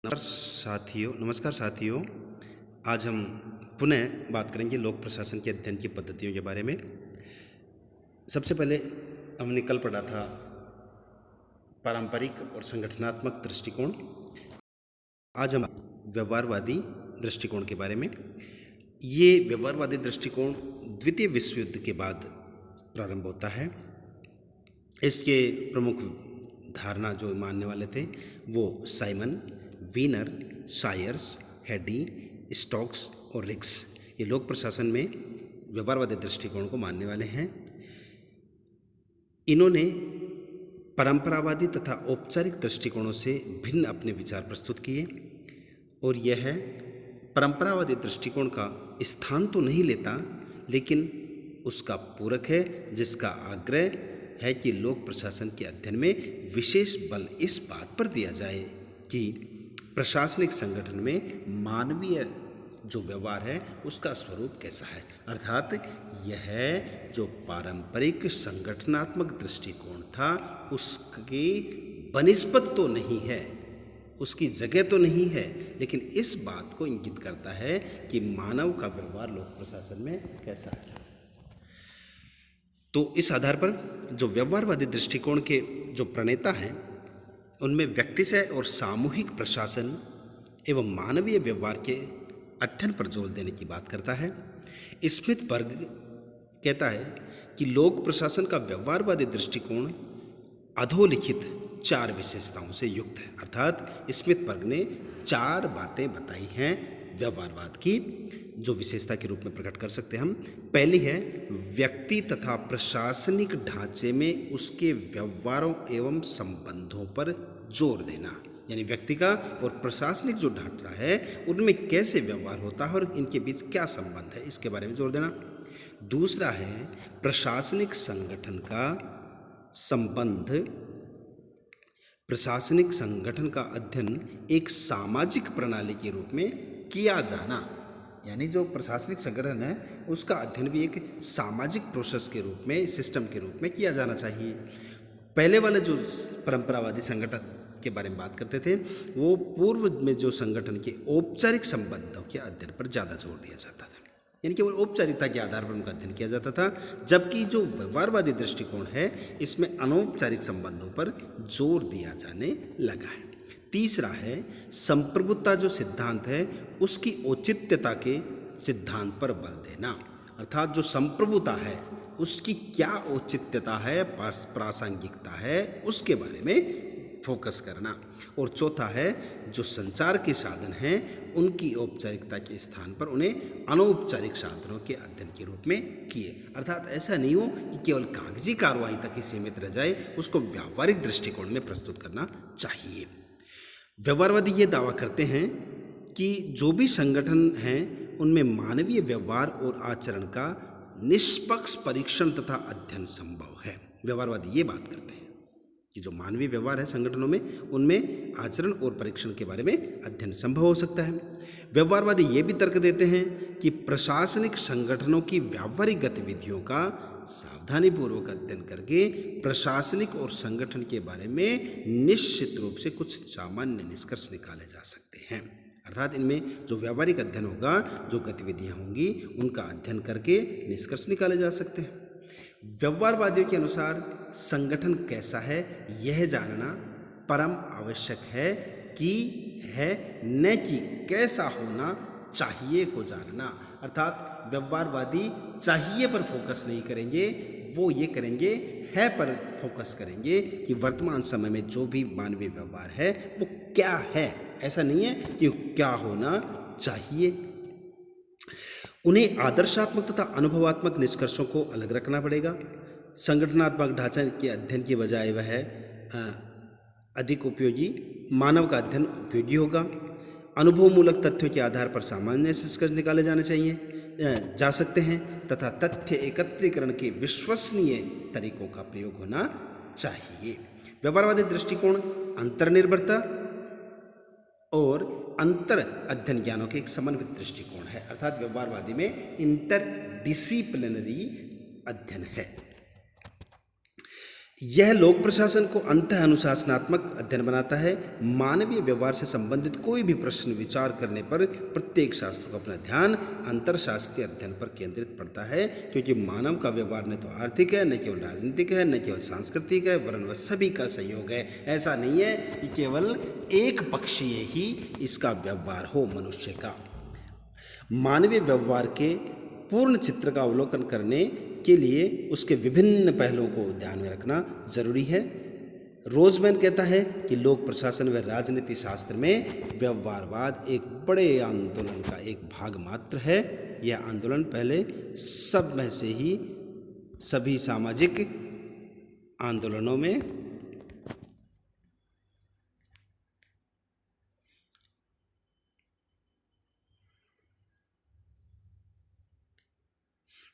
नमस्कार साथियों। आज हम पुनः बात करेंगे लोक प्रशासन के अध्ययन की पद्धतियों के बारे में। सबसे पहले हमने कल पढ़ा था पारंपरिक और संगठनात्मक दृष्टिकोण। आज हम व्यवहारवादी दृष्टिकोण के बारे में। ये व्यवहारवादी दृष्टिकोण द्वितीय विश्व युद्ध के बाद प्रारंभ होता है। इसके प्रमुख धारणा जो मानने वाले थे वो Simon, Wiener, Sayers, Hedy, Stokes और रिक्स, ये लोक प्रशासन में व्यवहारवादी दृष्टिकोण को मानने वाले हैं। इन्होंने परंपरावादी तथा औपचारिक दृष्टिकोणों से भिन्न अपने विचार प्रस्तुत किए और यह परंपरावादी दृष्टिकोण का स्थान तो नहीं लेता, लेकिन उसका पूरक है, जिसका आग्रह है कि लोक प्रशासन के अध्ययन में विशेष बल इस बात पर दिया जाए कि प्रशासनिक संगठन में मानवीय जो व्यवहार है उसका स्वरूप कैसा है। अर्थात यह जो पारंपरिक संगठनात्मक दृष्टिकोण था उसकी बनिस्बत तो नहीं है, उसकी जगह तो नहीं है, लेकिन इस बात को इंगित करता है कि मानव का व्यवहार लोक प्रशासन में कैसा है। तो इस आधार पर जो व्यवहारवादी दृष्टिकोण के जो प्रणेता हैं उनमें व्यक्तिशय और सामूहिक प्रशासन एवं मानवीय व्यवहार के अध्ययन पर जोर देने की बात करता है। स्मिथबर्ग कहता है कि लोक प्रशासन का व्यवहारवादी दृष्टिकोण अधोलिखित 4 विशेषताओं से युक्त है। अर्थात स्मिथबर्ग ने 4 बातें बताई हैं व्यवहारवाद की, जो विशेषता के रूप में प्रकट कर सकते हैं हम। पहली है व्यक्ति तथा प्रशासनिक ढांचे में उसके व्यवहारों एवं संबंधों पर जोर देना, यानी व्यक्ति का और प्रशासनिक जो ढांचा है उनमें कैसे व्यवहार होता है और इनके बीच क्या संबंध है, इसके बारे में जोर देना। दूसरा है प्रशासनिक संगठन का संबंध, प्रशासनिक संगठन का अध्ययन एक सामाजिक प्रणाली के रूप में किया जाना, यानी जो प्रशासनिक संगठन है उसका अध्ययन भी एक सामाजिक प्रोसेस के रूप में, सिस्टम के रूप में किया जाना चाहिए। पहले वाले जो परंपरावादी संगठन के बारे में बात करते थे वो पूर्व में जो संगठन के औपचारिक संबंधों के अध्ययन पर ज़्यादा जोर दिया जाता था, यानी केवल औपचारिकता के आधार पर उनका अध्ययन किया जाता था, जबकि जो व्यवहारवादी दृष्टिकोण है इसमें अनौपचारिक संबंधों पर जोर दिया जाने लगा है। तीसरा है संप्रभुता जो सिद्धांत है उसकी औचित्यता के सिद्धांत पर बल देना, अर्थात जो संप्रभुता है उसकी क्या औचित्यता है, प्रासंगिकता है, उसके बारे में फोकस करना। और चौथा है जो संचार के साधन हैं उनकी औपचारिकता के स्थान पर उन्हें अनौपचारिक साधनों के अध्ययन के रूप में किए। अर्थात ऐसा नहीं हो कि केवल कागजी कार्रवाई तक ही सीमित रह जाए, उसको व्यावहारिक दृष्टिकोण में प्रस्तुत करना चाहिए। व्यवहारवादी ये दावा करते हैं कि जो भी संगठन हैं उनमें मानवीय व्यवहार और आचरण का निष्पक्ष परीक्षण तथा अध्ययन संभव है। व्यवहारवादी ये बात करते हैं कि जो मानवीय व्यवहार है संगठनों में उनमें आचरण और परीक्षण के बारे में अध्ययन संभव हो सकता है। व्यवहारवादी ये भी तर्क देते हैं कि प्रशासनिक संगठनों की व्यावहारिक गतिविधियों का सावधानीपूर्वक अध्ययन करके प्रशासनिक और संगठन के बारे में निश्चित रूप से कुछ सामान्य निष्कर्ष निकाले जा सकते हैं। अर्थात इनमें जो व्यावहारिक अध्ययन होगा, जो गतिविधियां होंगी उनका अध्ययन करके निष्कर्ष निकाले जा सकते हैं। व्यवहारवादियों के अनुसार संगठन कैसा है यह जानना परम आवश्यक है कि है, न कि कैसा होना चाहिए को जानना। अर्थात व्यवहारवादी चाहिए पर फोकस नहीं करेंगे, वो ये करेंगे है पर फोकस करेंगे कि वर्तमान समय में जो भी मानवीय व्यवहार है वो क्या है। ऐसा नहीं है कि क्या होना चाहिए। उन्हें आदर्शात्मक तथा अनुभवात्मक निष्कर्षों को अलग रखना पड़ेगा। संगठनात्मक ढांचे के अध्ययन के बजाय वह अधिक उपयोगी, मानव का अध्ययन उपयोगी होगा। अनुभवमूलक तथ्यों के आधार पर सामान्य निष्कर्ष निकाले जाने चाहिए जा सकते हैं तथा तथ्य एकत्रीकरण के विश्वसनीय तरीकों का प्रयोग होना चाहिए। व्यवहारवादी दृष्टिकोण अंतर्निर्भरता और अंतर अध्ययन ज्ञानों के एक समन्वित दृष्टिकोण है। अर्थात व्यवहारवादी में इंटरडिसिप्लिनरी अध्ययन है। यह लोक प्रशासन को अंतः अनुशासनात्मक अध्ययन बनाता है। मानवीय व्यवहार से संबंधित कोई भी प्रश्न विचार करने पर प्रत्येक शास्त्र को अपना ध्यान अंतरशास्त्रीय अध्ययन पर केंद्रित पड़ता है, क्योंकि मानव का व्यवहार न तो आर्थिक है, न केवल राजनीतिक है, न केवल सांस्कृतिक है, वरन वह सभी का संयोग है। ऐसा नहीं है कि केवल एक पक्षीय ही इसका व्यवहार हो मनुष्य का। मानवीय व्यवहार के पूर्ण चित्र का अवलोकन करने के लिए उसके विभिन्न पहलुओं को ध्यान में रखना जरूरी है। रोजमैन कहता है कि लोक प्रशासन व राजनीति शास्त्र में व्यवहारवाद एक बड़े आंदोलन का एक भाग मात्र है। यह आंदोलन पहले सब में से ही सभी सामाजिक आंदोलनों में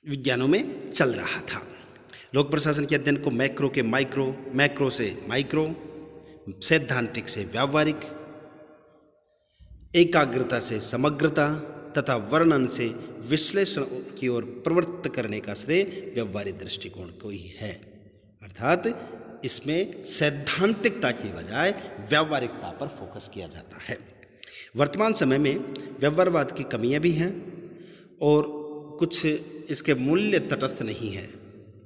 विज्ञानों में चल रहा था। लोक प्रशासन के अध्ययन को मैक्रो के माइक्रो, मैक्रो से माइक्रो, सैद्धांतिक से व्यावहारिक, एकाग्रता से समग्रता तथा वर्णन से विश्लेषण की ओर प्रवृत्त करने का श्रेय व्यवहारिक दृष्टिकोण को ही है। अर्थात इसमें सैद्धांतिकता की बजाय व्यावहारिकता पर फोकस किया जाता है। वर्तमान समय में व्यवहारवाद की कमियां भी हैं और कुछ इसके मूल्य तटस्थ नहीं है,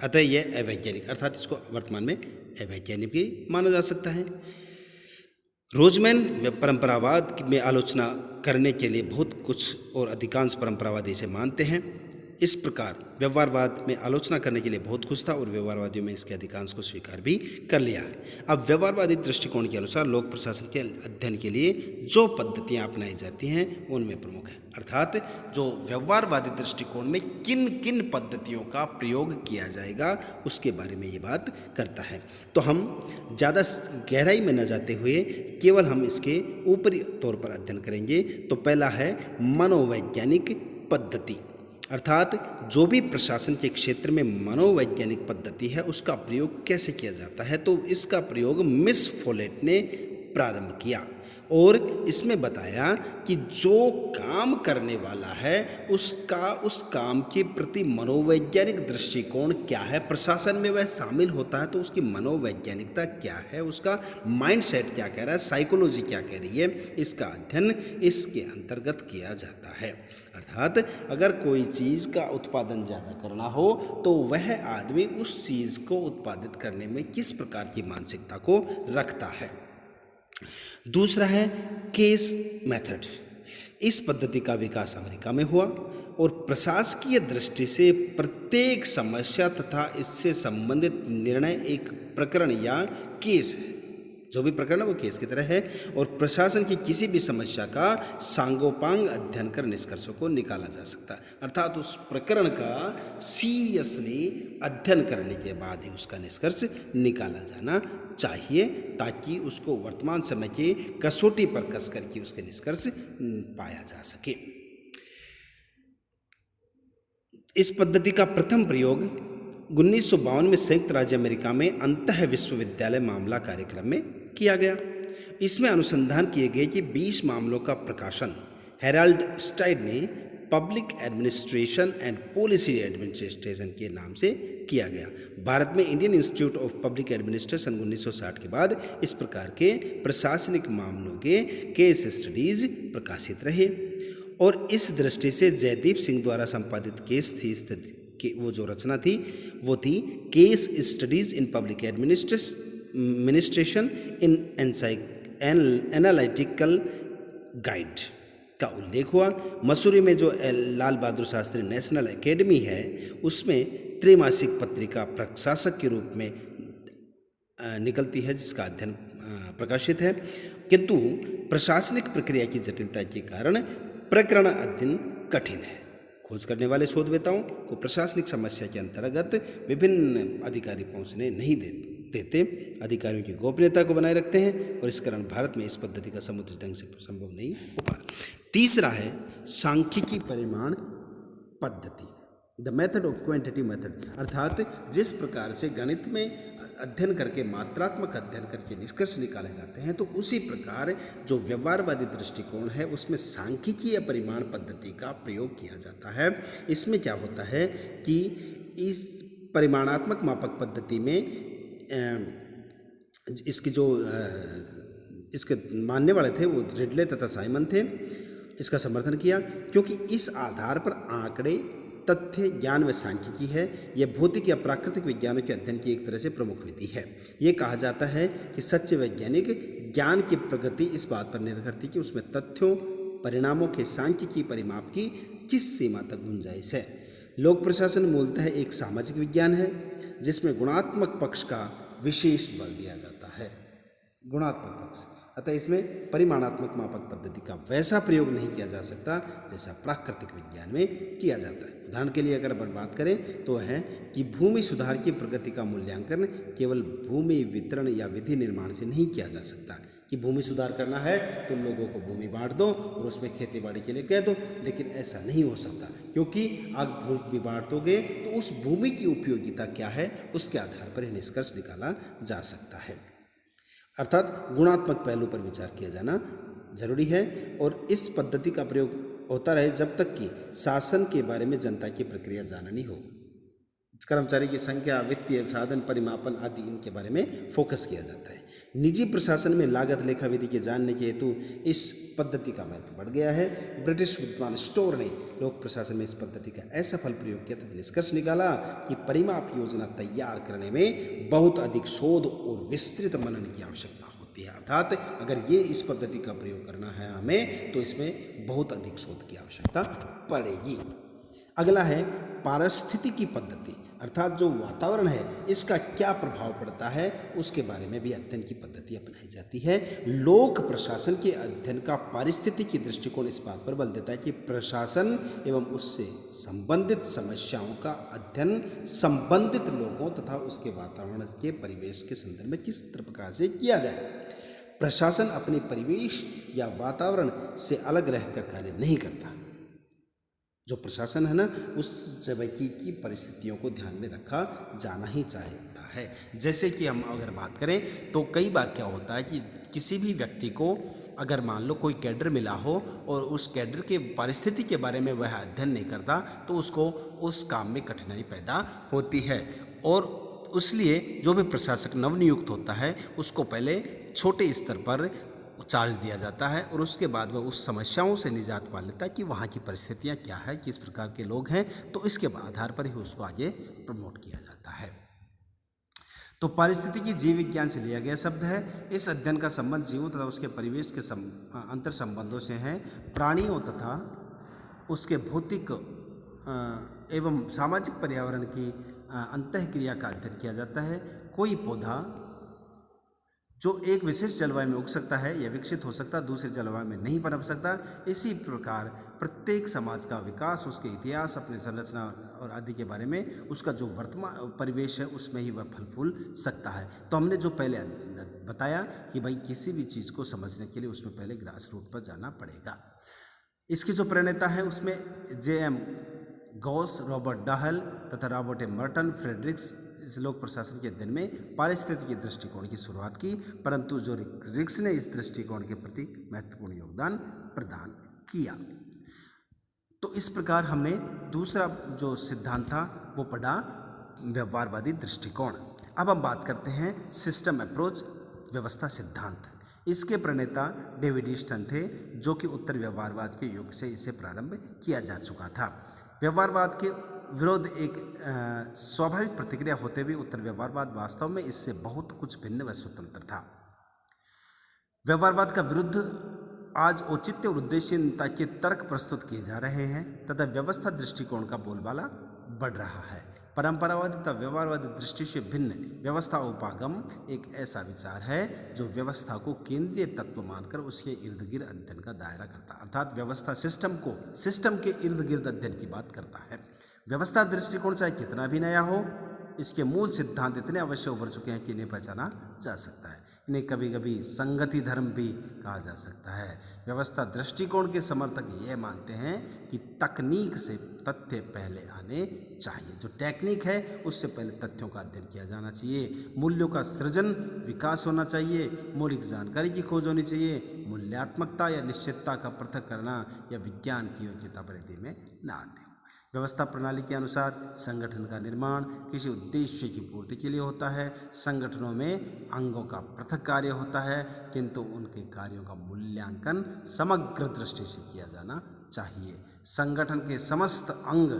अतः यह अवैज्ञानिक, अर्थात इसको वर्तमान में अवैज्ञानिक भी माना जा सकता है। रोजमैन परंपरावाद में आलोचना करने के लिए बहुत कुछ और अधिकांश परंपरावादी इसे मानते हैं। इस प्रकार व्यवहारवाद में आलोचना करने के लिए बहुत कुछ था और व्यवहारवादियों में इसके अधिकांश को स्वीकार भी कर लिया। अब व्यवहारवादी दृष्टिकोण के अनुसार लोक प्रशासन के अध्ययन के लिए जो पद्धतियां अपनाई जाती हैं उनमें प्रमुख है, अर्थात जो व्यवहारवादी दृष्टिकोण में किन किन पद्धतियों का प्रयोग किया जाएगा उसके बारे में ये बात करता है। तो हम ज़्यादा गहराई में न जाते हुए केवल हम इसके ऊपरी तौर पर अध्ययन करेंगे। तो पहला है मनोवैज्ञानिक पद्धति, अर्थात जो भी प्रशासन के क्षेत्र में मनोवैज्ञानिक पद्धति है उसका प्रयोग कैसे किया जाता है। तो इसका प्रयोग मिस फोलेट ने प्रारंभ किया और इसमें बताया कि जो काम करने वाला है उसका उस काम के प्रति मनोवैज्ञानिक दृष्टिकोण क्या है, प्रशासन में वह शामिल होता है तो उसकी मनोवैज्ञानिकता क्या है, उसका माइंडसेट क्या कह रहा है, साइकोलॉजी क्या कह रही है, इसका अध्ययन इसके अंतर्गत किया जाता है। अर्थात अगर कोई चीज़ का उत्पादन ज़्यादा करना हो तो वह आदमी उस चीज़ को उत्पादित करने में किस प्रकार की मानसिकता को रखता है। दूसरा है केस मेथड। इस पद्धति का विकास अमेरिका में हुआ और प्रशासकीय दृष्टि से प्रत्येक समस्या तथा इससे संबंधित निर्णय एक प्रकरण या केस है। जो भी प्रकरण है वो केस की तरह है और प्रशासन की किसी भी समस्या का सांगोपांग अध्ययन कर निष्कर्षों को निकाला जा सकता है। अर्थात उस प्रकरण का सीरियसली अध्ययन करने के बाद ही उसका निष्कर्ष निकाला जाना चाहिए ताकि उसको वर्तमान समय की कसौटी पर कस करके उसके निष्कर्ष पाया जा सके। इस पद्धति का प्रथम प्रयोग 1952 में संयुक्त राज्य अमेरिका में अंतः विश्वविद्यालय मामला कार्यक्रम में किया गया। इसमें अनुसंधान किए गए कि 20 मामलों का प्रकाशन हेराल्ड स्टाइड ने public administration and policy administration के नाम से किया गया। भारत में Indian institute of public administration 1960 के बाद इस प्रकार के प्रशासनिक मामलों के केस स्टडीज प्रकाशित रहे और इस दृष्टि से जयदीप सिंह द्वारा संपादित केस थी कि वो जो रचना थी वो थी case studies in public administration in analytical guide का उल्लेख हुआ। मसूरी में जो लाल बहादुर शास्त्री नेशनल एकेडमी है उसमें त्रैमासिक पत्रिका प्रकाशक के रूप में निकलती है जिसका अध्ययन प्रकाशित है, किंतु प्रशासनिक प्रक्रिया की जटिलता के कारण प्रकरण अध्ययन कठिन है। खोज करने वाले शोधवेताओं को प्रशासनिक समस्या के अंतर्गत विभिन्न अधिकारी पहुंचने नहीं देते, अधिकारियों की गोपनीयता को बनाए रखते हैं और इस कारण भारत में इस पद्धति का समुचित ढंग से संभव नहीं हो पा रहा। तीसरा है सांख्यिकी परिमाण पद्धति, the method of quantitative method, अर्थात जिस प्रकार से गणित में अध्ययन करके मात्रात्मक अध्ययन करके निष्कर्ष निकाले जाते हैं तो उसी प्रकार जो व्यवहारवादी दृष्टिकोण है उसमें सांख्यिकीय परिमाण पद्धति का प्रयोग किया जाता है। इसमें क्या होता है कि इस परिमाणात्मक मापक पद्धति में इसकी जो इसके मानने वाले थे वो रिडले तथा साइमन थे, इसका समर्थन किया, क्योंकि इस आधार पर आंकड़े, तथ्य, ज्ञान व सांख्यिकी है। यह भौतिक या प्राकृतिक विज्ञानों के अध्ययन की एक तरह से प्रमुख विधि है। ये कहा जाता है कि सच्चे वैज्ञानिक ज्ञान की प्रगति इस बात पर निर्भर करती है कि उसमें तथ्यों, परिणामों के सांख्यिकी परिमाप की किस सीमा तक गुंजाइश है। लोक प्रशासन मूलतः एक सामाजिक विज्ञान है जिसमें गुणात्मक पक्ष का विशेष बल दिया जाता है। गुणात्मक पक्ष, अतः इसमें परिमाणात्मक मापक पद्धति का वैसा प्रयोग नहीं किया जा सकता जैसा प्राकृतिक विज्ञान में किया जाता है। उदाहरण के लिए अगर अपन बात करें तो है कि भूमि सुधार की प्रगति का मूल्यांकन केवल भूमि वितरण या विधि निर्माण से नहीं किया जा सकता कि भूमि सुधार करना है तो लोगों को भूमि बांट दो और उसमें खेती बाड़ी के लिए कह दो, लेकिन ऐसा नहीं हो सकता, क्योंकि आप भूमि बांट दोगे तो उस भूमि की उपयोगिता क्या है उसके आधार पर ही निष्कर्ष निकाला जा सकता है। अर्थात गुणात्मक पहलू पर विचार किया जाना जरूरी है और इस पद्धति का प्रयोग होता रहे जब तक कि शासन के बारे में जनता की प्रक्रिया जाननी हो। कर्मचारी की संख्या, वित्तीय साधन, परिमापन आदि इनके बारे में फोकस किया जाता है। निजी प्रशासन में लागत लेखा विधि के जानने के हेतु इस पद्धति का महत्व बढ़ गया है। ब्रिटिश विद्वान स्टोर ने लोक प्रशासन में इस पद्धति का ऐसा फल प्रयोग किया तथा निष्कर्ष निकाला कि परिमाप योजना तैयार करने में बहुत अधिक शोध और विस्तृत मनन की आवश्यकता होती है। अर्थात अगर ये इस पद्धति का प्रयोग करना है हमें तो इसमें बहुत अधिक शोध की आवश्यकता पड़ेगी। अगला है पारिस्थितिकी पद्धति, अर्थात जो वातावरण है इसका क्या प्रभाव पड़ता है उसके बारे में भी अध्ययन की पद्धति अपनाई जाती है। लोक प्रशासन के अध्ययन का पारिस्थितिकी दृष्टिकोण इस बात पर बल देता है कि प्रशासन एवं उससे संबंधित समस्याओं का अध्ययन संबंधित लोगों तथा उसके वातावरण के परिवेश के संदर्भ में किस प्रकार से किया जाए। प्रशासन अपने परिवेश या वातावरण से अलग रहकर कार्य नहीं करता। जो प्रशासन है ना उस समय की परिस्थितियों को ध्यान में रखा जाना ही चाहता है। जैसे कि हम अगर बात करें तो कई बार क्या होता है कि किसी भी व्यक्ति को अगर मान लो कोई कैडर मिला हो और उस कैडर के परिस्थिति के बारे में वह अध्ययन नहीं करता तो उसको उस काम में कठिनाई पैदा होती है। और इसलिए जो भी प्रशासक नवनियुक्त होता है उसको पहले छोटे स्तर पर चार्ज दिया जाता है और उसके बाद वह उस समस्याओं से निजात पा लेता है कि वहाँ की परिस्थितियाँ क्या है, किस प्रकार के लोग हैं, तो इसके आधार पर ही उसको आगे प्रमोट किया जाता है। तो पारिस्थितिकी जीव विज्ञान से लिया गया शब्द है। इस अध्ययन का संबंध जीवों तथा उसके परिवेश के अंतर संबंधों से है। प्राणियों तथा उसके भौतिक एवं सामाजिक पर्यावरण की अंतःक्रिया का अध्ययन किया जाता है। कोई पौधा जो एक विशेष जलवायु में उग सकता है या विकसित हो सकता, दूसरे जलवायु में नहीं पनप सकता। इसी प्रकार प्रत्येक समाज का विकास उसके इतिहास, अपने संरचना और आदि के बारे में उसका जो वर्तमान परिवेश है उसमें ही वह फल फूल सकता है। तो हमने जो पहले बताया कि भाई किसी भी चीज़ को समझने के लिए उसमें पहले ग्रास रूट पर जाना पड़ेगा। इसके जो प्रणेता है उसमें J.M. गॉस, रॉबर्ट डाहल तथा रॉबर्ट M. मर्टन फ्रेडरिक्स इस लोक प्रशासन के अध्ययन में पारिस्थितिकी दृष्टिकोण की शुरुआत की, परंतु जो रिक्स ने इस दृष्टिकोण के प्रति महत्वपूर्ण योगदान प्रदान किया। तो इस प्रकार हमने दूसरा जो सिद्धांत था वो पढ़ा व्यवहारवादी दृष्टिकोण। अब हम बात करते हैं सिस्टम अप्रोच, व्यवस्था सिद्धांत। इसके प्रणेता डेविड ईस्टन थे जो कि उत्तर व्यवहारवाद के युग से इसे प्रारंभ किया जा चुका था। व्यवहारवाद के विरोध एक स्वाभाविक प्रतिक्रिया होते हुए उत्तर व्यवहारवाद वास्तव में इससे बहुत कुछ भिन्न व स्वतंत्र था। व्यवहारवाद का विरुद्ध आज औचित्य और उद्देश्यहीनता के तर्क प्रस्तुत किए जा रहे हैं तथा व्यवस्था दृष्टिकोण का बोलबाला बढ़ रहा है। परंपरावादी तथा व्यवहारवादी दृष्टि से भिन्न व्यवस्था उपागम एक ऐसा विचार है जो व्यवस्था को केंद्रीय तत्व मानकर उसके इर्द गिर्द अध्ययन का दायरा करता है। अर्थात व्यवस्था सिस्टम के इर्द गिर्द अध्ययन की बात करता है। व्यवस्था दृष्टिकोण चाहे कितना भी नया हो, इसके मूल सिद्धांत इतने अवश्य उभर चुके हैं कि इन्हें पहचाना जा सकता है। इन्हें कभी कभी संगति धर्म भी कहा जा सकता है। व्यवस्था दृष्टिकोण के समर्थक ये मानते हैं कि तकनीक से तथ्य पहले आने चाहिए। जो टेक्निक है उससे पहले तथ्यों का अध्ययन किया जाना चाहिए। मूल्यों का सृजन विकास होना चाहिए। मौलिक जानकारी की खोज होनी चाहिए। मूल्यात्मकता या निश्चितता का पृथक करना या विज्ञान की योग्यता परिधि में न आते हो। व्यवस्था प्रणाली के अनुसार संगठन का निर्माण किसी उद्देश्य की पूर्ति के लिए होता है। संगठनों में अंगों का पृथक कार्य होता है, किंतु उनके कार्यों का मूल्यांकन समग्र दृष्टि से किया जाना चाहिए। संगठन के समस्त अंग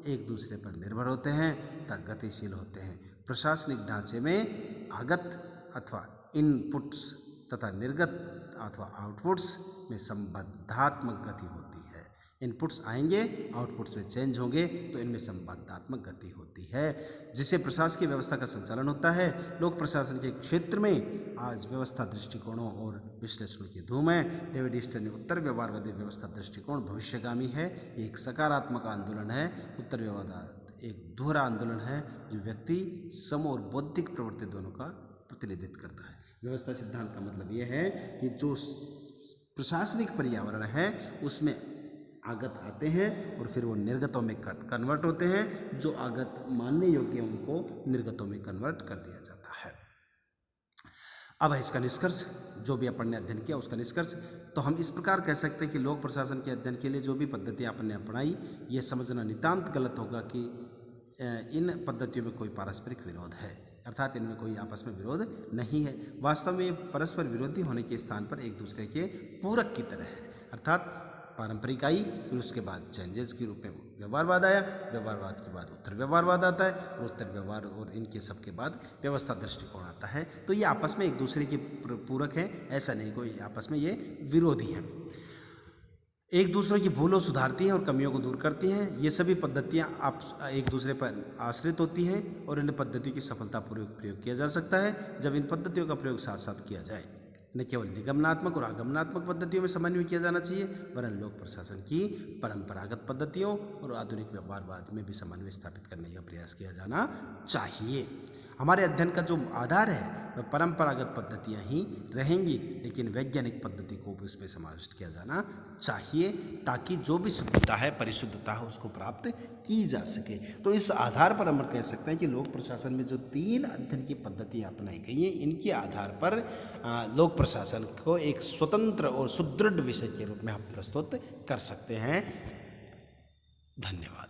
एक दूसरे पर निर्भर होते हैं तथा गतिशील होते हैं। प्रशासनिक ढांचे में आगत अथवा इनपुट्स तथा निर्गत अथवा आउटपुट्स में संबद्धात्मक गति होती है। इनपुट्स आएंगे, आउटपुट्स में चेंज होंगे, तो इनमें संबद्धात्मक गति होती है, जिससे प्रशासकीय व्यवस्था का संचालन होता है। लोक प्रशासन के क्षेत्र में आज व्यवस्था दृष्टिकोणों और विश्लेषणों की धूम है। डेविड ईस्टर ने उत्तर व्यवहारवादी व्यवस्था दृष्टिकोण भविष्यगामी है, एक सकारात्मक आंदोलन है। उत्तर व्यवहारवाद एक दोहरा आंदोलन है जो व्यक्ति, समूह और बौद्धिक प्रवृत्ति दोनों का प्रतिनिधित्व करता है। व्यवस्था सिद्धांत का मतलब यह है कि जो प्रशासनिक पर्यावरण है उसमें आगत आते हैं और फिर वो निर्गतों में कन्वर्ट होते हैं। जो आगत मानने योग्य उनको निर्गतों में कन्वर्ट कर दिया जाता है। अब है इसका निष्कर्ष, जो भी अपन ने अध्ययन किया उसका निष्कर्ष। तो हम इस प्रकार कह सकते हैं कि लोक प्रशासन के अध्ययन के लिए जो भी पद्धतियाँ अपन ने अपनाई, ये समझना नितांत गलत होगा कि इन पद्धतियों में कोई पारस्परिक विरोध है, अर्थात इनमें कोई आपस में विरोध नहीं है। वास्तव में ये परस्पर विरोधी होने के स्थान पर एक दूसरे के पूरक की तरह है। अर्थात पारंपरिक आई, फिर उसके बाद चेंजेस के रूप में व्यवहारवाद आया, व्यवहारवाद के बाद उत्तर व्यवहारवाद आता है और उत्तर व्यवहार और इनके सबके बाद व्यवस्था दृष्टिकोण आता है। तो ये आपस में एक दूसरे के पूरक हैं, ऐसा नहीं कोई आपस में ये विरोधी हैं। एक दूसरे की भूलों सुधारती हैं और कमियों को दूर करती हैं। ये सभी पद्धतियाँ आप एक दूसरे पर आश्रित होती हैं और इन पद्धतियों की सफलतापूर्वक प्रयोग किया जा सकता है जब इन पद्धतियों का प्रयोग साथ साथ किया जाए। न केवल निगमनात्मक और आगमनात्मक पद्धतियों में समन्वय किया जाना चाहिए, वरन लोक प्रशासन की परंपरागत पद्धतियों और आधुनिक व्यवहारवाद में भी समन्वय स्थापित करने का प्रयास किया जाना चाहिए। हमारे अध्ययन का जो आधार है वह परंपरागत पद्धतियाँ ही रहेंगी, लेकिन वैज्ञानिक पद्धति को भी उसमें समाविष्ट किया जाना चाहिए ताकि जो भी शुद्धता है, परिशुद्धता है, उसको प्राप्त की जा सके। तो इस आधार पर हम कह सकते हैं कि लोक प्रशासन में जो 3 अध्ययन की पद्धतियाँ अपनाई गई हैं, इनके आधार पर लोक प्रशासन को एक स्वतंत्र और सुदृढ़ विषय के रूप में हम प्रस्तुत कर सकते हैं। धन्यवाद।